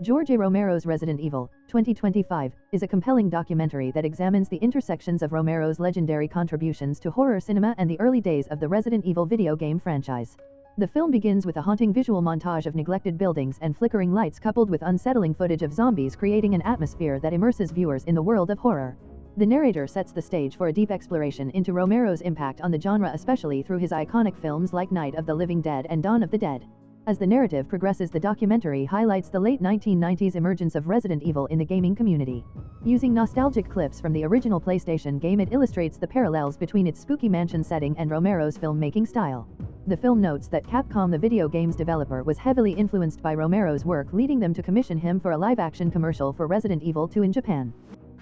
George A. Romero's Resident Evil, 2025, is a compelling documentary that examines the intersections of Romero's legendary contributions to horror cinema and the early days of the Resident Evil video game franchise. The film begins with a haunting visual montage of neglected buildings and flickering lights coupled with unsettling footage of zombies, creating an atmosphere that immerses viewers in the world of horror. The narrator sets the stage for a deep exploration into Romero's impact on the genre, especially through his iconic films like Night of the Living Dead and Dawn of the Dead. As the narrative progresses, the documentary highlights the late 1990s emergence of Resident Evil in the gaming community. Using nostalgic clips from the original PlayStation game, it illustrates the parallels between its spooky mansion setting and Romero's filmmaking style. The film notes that Capcom, the video game's developer, was heavily influenced by Romero's work, leading them to commission him for a live-action commercial for Resident Evil 2 in Japan.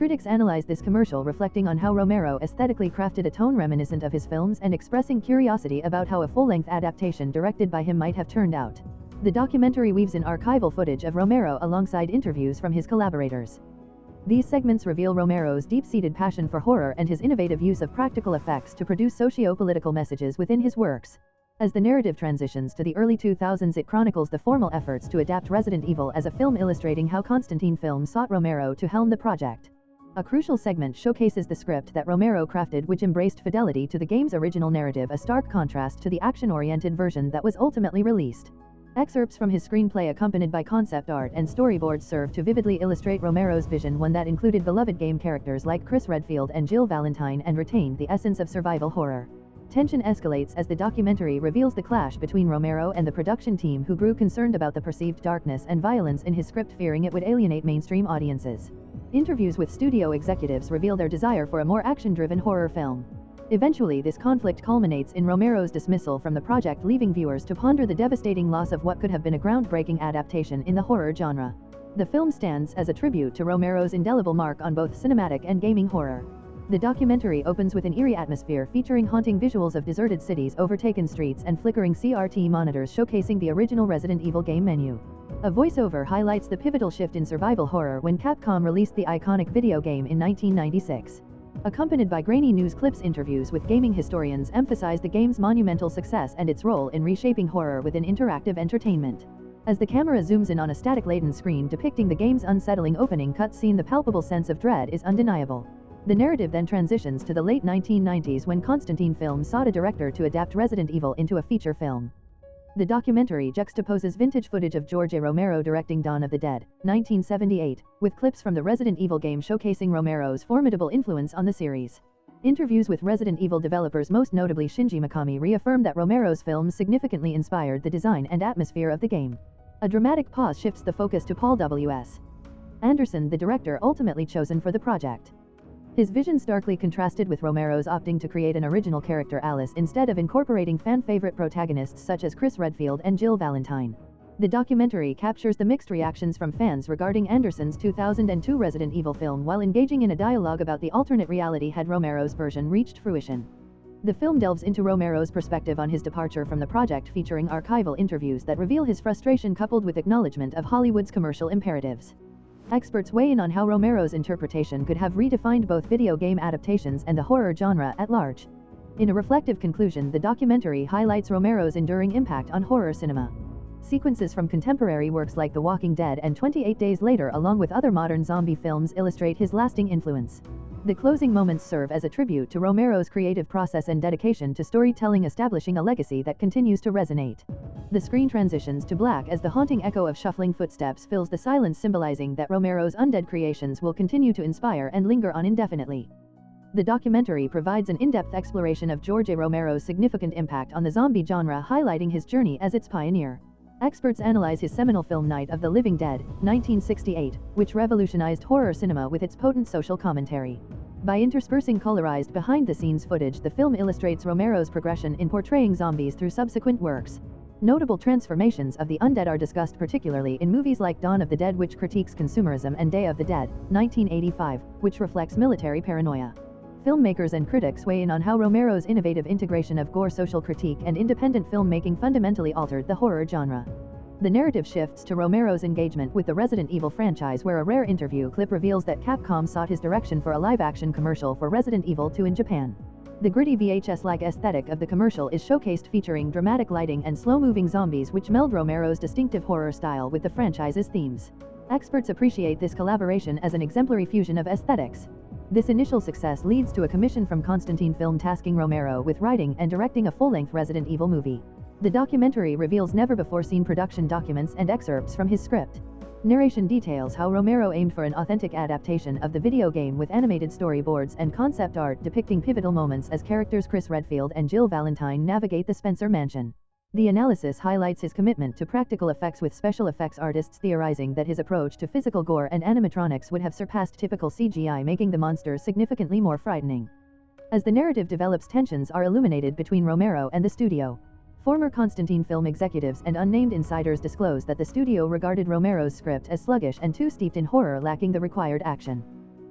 Critics analyze this commercial, reflecting on how Romero aesthetically crafted a tone reminiscent of his films and expressing curiosity about how a full-length adaptation directed by him might have turned out. The documentary weaves in archival footage of Romero alongside interviews from his collaborators. These segments reveal Romero's deep-seated passion for horror and his innovative use of practical effects to produce socio-political messages within his works. As the narrative transitions to the early 2000s, it chronicles the formal efforts to adapt Resident Evil as a film, illustrating how Constantine Film sought Romero to helm the project. A crucial segment showcases the script that Romero crafted, which embraced fidelity to the game's original narrative, a stark contrast to the action-oriented version that was ultimately released. Excerpts from his screenplay accompanied by concept art and storyboards serve to vividly illustrate Romero's vision, one that included beloved game characters like Chris Redfield and Jill Valentine and retained the essence of survival horror. Tension escalates as the documentary reveals the clash between Romero and the production team, who grew concerned about the perceived darkness and violence in his script, fearing it would alienate mainstream audiences. Interviews with studio executives reveal their desire for a more action-driven horror film. Eventually, this conflict culminates in Romero's dismissal from the project, leaving viewers to ponder the devastating loss of what could have been a groundbreaking adaptation in the horror genre. The film stands as a tribute to Romero's indelible mark on both cinematic and gaming horror. The documentary opens with an eerie atmosphere featuring haunting visuals of deserted cities, overtaken streets, and flickering CRT monitors showcasing the original Resident Evil game menu. A voiceover highlights the pivotal shift in survival horror when Capcom released the iconic video game in 1996. Accompanied by grainy news clips, interviews with gaming historians emphasize the game's monumental success and its role in reshaping horror within interactive entertainment. As the camera zooms in on a static-laden screen depicting the game's unsettling opening cutscene, the palpable sense of dread is undeniable. The narrative then transitions to the late 1990s when Constantine Film sought a director to adapt Resident Evil into a feature film. The documentary juxtaposes vintage footage of George A. Romero directing Dawn of the Dead, 1978, with clips from the Resident Evil game showcasing Romero's formidable influence on the series. Interviews with Resident Evil developers, most notably Shinji Mikami, reaffirm that Romero's films significantly inspired the design and atmosphere of the game. A dramatic pause shifts the focus to Paul W.S. Anderson, the director ultimately chosen for the project. His vision starkly contrasted with Romero's, opting to create an original character, Alice, instead of incorporating fan-favorite protagonists such as Chris Redfield and Jill Valentine. The documentary captures the mixed reactions from fans regarding Anderson's 2002 Resident Evil film, while engaging in a dialogue about the alternate reality had Romero's version reached fruition. The film delves into Romero's perspective on his departure from the project, featuring archival interviews that reveal his frustration coupled with acknowledgement of Hollywood's commercial imperatives. Experts weigh in on how Romero's interpretation could have redefined both video game adaptations and the horror genre at large. In a reflective conclusion, the documentary highlights Romero's enduring impact on horror cinema. Sequences from contemporary works like The Walking Dead and 28 Days Later, along with other modern zombie films, illustrate his lasting influence. The closing moments serve as a tribute to Romero's creative process and dedication to storytelling, establishing a legacy that continues to resonate. The screen transitions to black as the haunting echo of shuffling footsteps fills the silence, symbolizing that Romero's undead creations will continue to inspire and linger on indefinitely. The documentary provides an in-depth exploration of George A. Romero's significant impact on the zombie genre, highlighting his journey as its pioneer. Experts analyze his seminal film Night of the Living Dead, 1968, which revolutionized horror cinema with its potent social commentary. By interspersing colorized behind-the-scenes footage, the film illustrates Romero's progression in portraying zombies through subsequent works. Notable transformations of the undead are discussed, particularly in movies like Dawn of the Dead, which critiques consumerism, and Day of the Dead, 1985, which reflects military paranoia. Filmmakers and critics weigh in on how Romero's innovative integration of gore, social critique, and independent filmmaking fundamentally altered the horror genre. The narrative shifts to Romero's engagement with the Resident Evil franchise, where a rare interview clip reveals that Capcom sought his direction for a live-action commercial for Resident Evil 2 in Japan. The gritty VHS-like aesthetic of the commercial is showcased, featuring dramatic lighting and slow-moving zombies, which meld Romero's distinctive horror style with the franchise's themes. Experts appreciate this collaboration as an exemplary fusion of aesthetics. This initial success leads to a commission from Constantine Film tasking Romero with writing and directing a full-length Resident Evil movie. The documentary reveals never-before-seen production documents and excerpts from his script. Narration details how Romero aimed for an authentic adaptation of the video game with animated storyboards and concept art depicting pivotal moments as characters Chris Redfield and Jill Valentine navigate the Spencer Mansion. The analysis highlights his commitment to practical effects, with special effects artists theorizing that his approach to physical gore and animatronics would have surpassed typical CGI, making the monsters significantly more frightening. As the narrative develops, tensions are illuminated between Romero and the studio. Former Constantine Film executives and unnamed insiders disclose that the studio regarded Romero's script as sluggish and too steeped in horror, lacking the required action.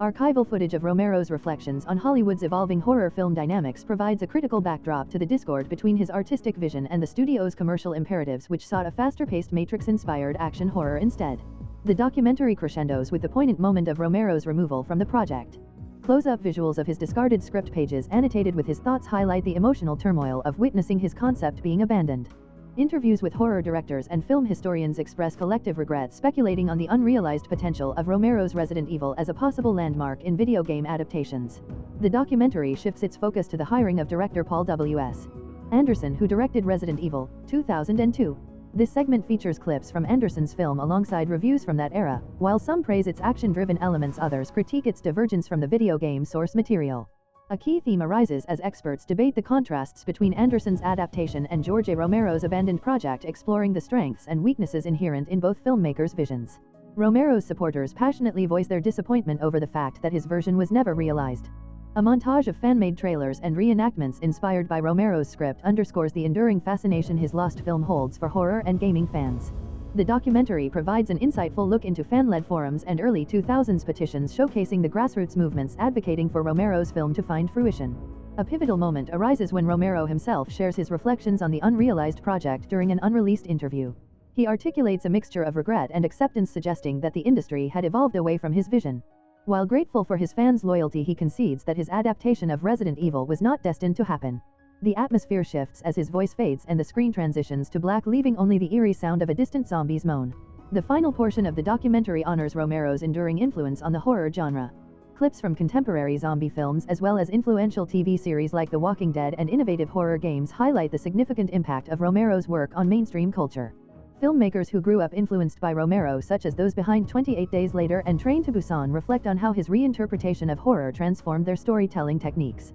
Archival footage of Romero's reflections on Hollywood's evolving horror film dynamics provides a critical backdrop to the discord between his artistic vision and the studio's commercial imperatives, which sought a faster-paced Matrix-inspired action horror instead. The documentary crescendos with the poignant moment of Romero's removal from the project. Close-up visuals of his discarded script pages annotated with his thoughts highlight the emotional turmoil of witnessing his concept being abandoned. Interviews with horror directors and film historians express collective regret, speculating on the unrealized potential of Romero's Resident Evil as a possible landmark in video game adaptations. The documentary shifts its focus to the hiring of director Paul W.S. Anderson, who directed Resident Evil 2002. This segment features clips from Anderson's film alongside reviews from that era. While some praise its action-driven elements, others critique its divergence from the video game source material. A key theme arises as experts debate the contrasts between Anderson's adaptation and George A. Romero's abandoned project, exploring the strengths and weaknesses inherent in both filmmakers' visions. Romero's supporters passionately voice their disappointment over the fact that his version was never realized. A montage of fan-made trailers and reenactments inspired by Romero's script underscores the enduring fascination his lost film holds for horror and gaming fans. The documentary provides an insightful look into fan-led forums and early 2000s petitions showcasing the grassroots movements advocating for Romero's film to find fruition. A pivotal moment arises when Romero himself shares his reflections on the unrealized project during an unreleased interview. He articulates a mixture of regret and acceptance, suggesting that the industry had evolved away from his vision. While grateful for his fans' loyalty, he concedes that his adaptation of Resident Evil was not destined to happen. The atmosphere shifts as his voice fades and the screen transitions to black, leaving only the eerie sound of a distant zombie's moan. The final portion of the documentary honors Romero's enduring influence on the horror genre. Clips from contemporary zombie films as well as influential TV series like The Walking Dead and innovative horror games highlight the significant impact of Romero's work on mainstream culture. Filmmakers who grew up influenced by Romero, such as those behind 28 Days Later and Train to Busan, reflect on how his reinterpretation of horror transformed their storytelling techniques.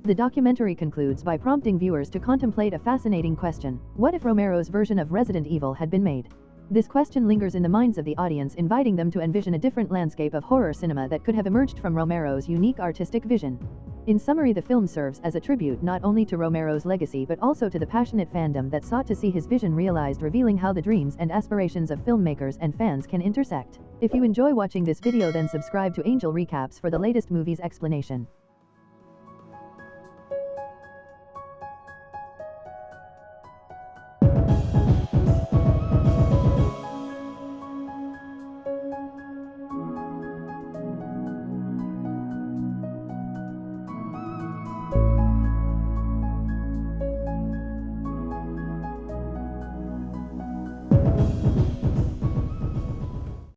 The documentary concludes by prompting viewers to contemplate a fascinating question: what if Romero's version of Resident Evil had been made? This question lingers in the minds of the audience, inviting them to envision a different landscape of horror cinema that could have emerged from Romero's unique artistic vision. In summary, the film serves as a tribute not only to Romero's legacy but also to the passionate fandom that sought to see his vision realized, revealing how the dreams and aspirations of filmmakers and fans can intersect. If you enjoy watching this video, then subscribe to Angel Recaps for the latest movies explanation.